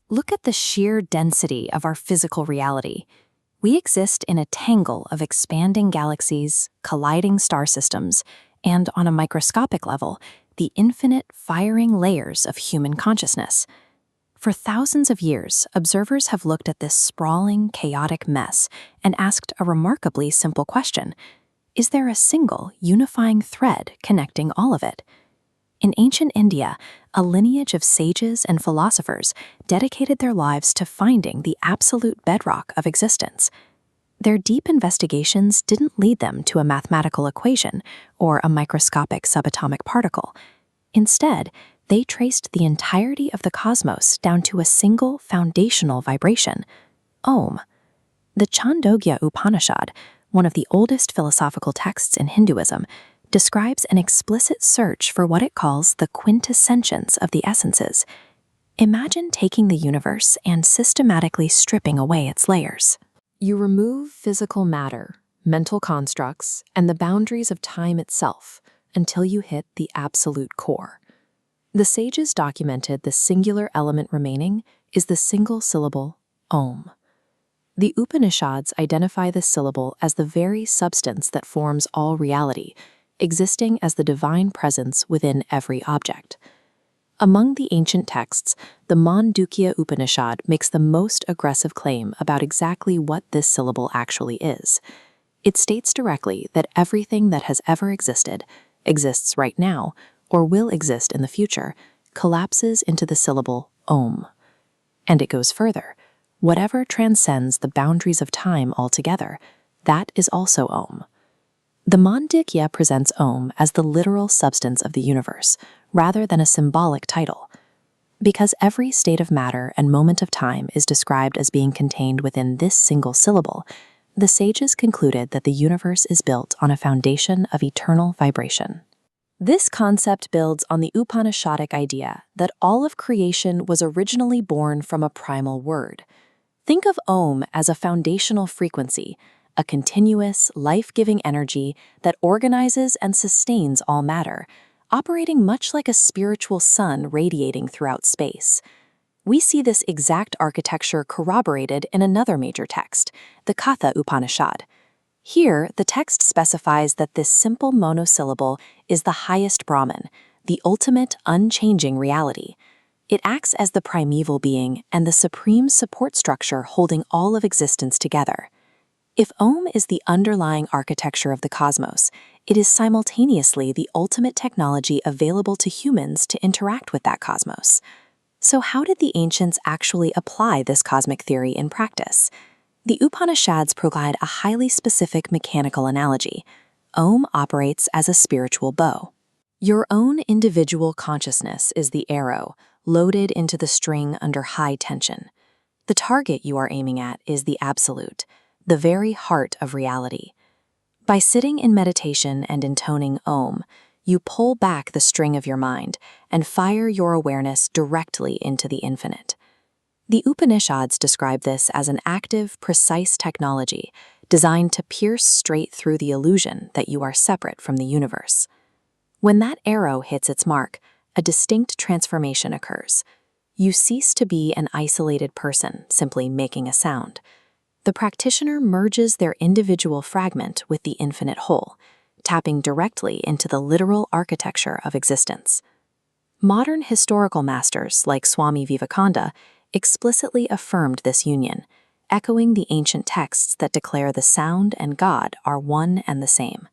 Look at the sheer density of our physical reality. We exist in a tangle of expanding galaxies, colliding star systems, and on a microscopic level, the infinite firing layers of human consciousness. For thousands of years, observers have looked at this sprawling, chaotic mess and asked a remarkably simple question: is there a single, unifying thread connecting all of it? In ancient India, a lineage of sages and philosophers dedicated their lives to finding the absolute bedrock of existence. Their deep investigations didn't lead them to a mathematical equation or a microscopic subatomic particle. Instead, they traced the entirety of the cosmos down to a single foundational vibration: Om. The Chandogya Upanishad, one of the oldest philosophical texts in Hinduism, describes an explicit search for what it calls the quintessentience of the essences. Imagine taking the universe and systematically stripping away its layers. You remove physical matter, mental constructs, and the boundaries of time itself until you hit the absolute core. The sages documented the singular element remaining is the single syllable Om. The Upanishads identify this syllable as the very substance that forms all reality, existing as the divine presence within every object. Among the ancient texts, the Mandukya Upanishad makes the most aggressive claim about exactly what this syllable actually is. It states directly that everything that has ever existed, exists right now, or will exist in the future, collapses into the syllable Om. And it goes further: whatever transcends the boundaries of time altogether, that is also Om. The Mandukya presents Om as the literal substance of the universe, rather than a symbolic title. Because every state of matter and moment of time is described as being contained within this single syllable, the sages concluded that the universe is built on a foundation of eternal vibration. This concept builds on the Upanishadic idea that all of creation was originally born from a primal word. Think of Om as a foundational frequency, a continuous, life-giving energy that organizes and sustains all matter, operating much like a spiritual sun radiating throughout space. We see this exact architecture corroborated in another major text, the Katha Upanishad. Here, the text specifies that this simple monosyllable is the highest Brahman, the ultimate, unchanging reality. It acts as the primeval being and the supreme support structure holding all of existence together. If Om is the underlying architecture of the cosmos, it is simultaneously the ultimate technology available to humans to interact with that cosmos. So how did the ancients actually apply this cosmic theory in practice? The Upanishads provide a highly specific mechanical analogy. Om operates as a spiritual bow. Your own individual consciousness is the arrow, loaded into the string under high tension. The target you are aiming at is the absolute, the very heart of reality. By sitting in meditation and intoning Om, you pull back the string of your mind and fire your awareness directly into the infinite. The Upanishads describe this as an active, precise technology designed to pierce straight through the illusion that you are separate from the universe. When that arrow hits its mark, a distinct transformation occurs. You cease to be an isolated person simply making a sound. The practitioner merges their individual fragment with the infinite whole, tapping directly into the literal architecture of existence. Modern historical masters like Swami Vivekananda explicitly affirmed this union, echoing the ancient texts that declare the sound and God are one and the same.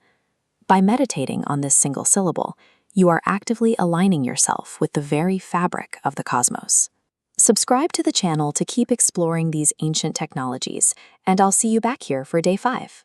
By meditating on this single syllable, you are actively aligning yourself with the very fabric of the cosmos. Subscribe to the channel to keep exploring these ancient technologies, and I'll see you back here for day 5.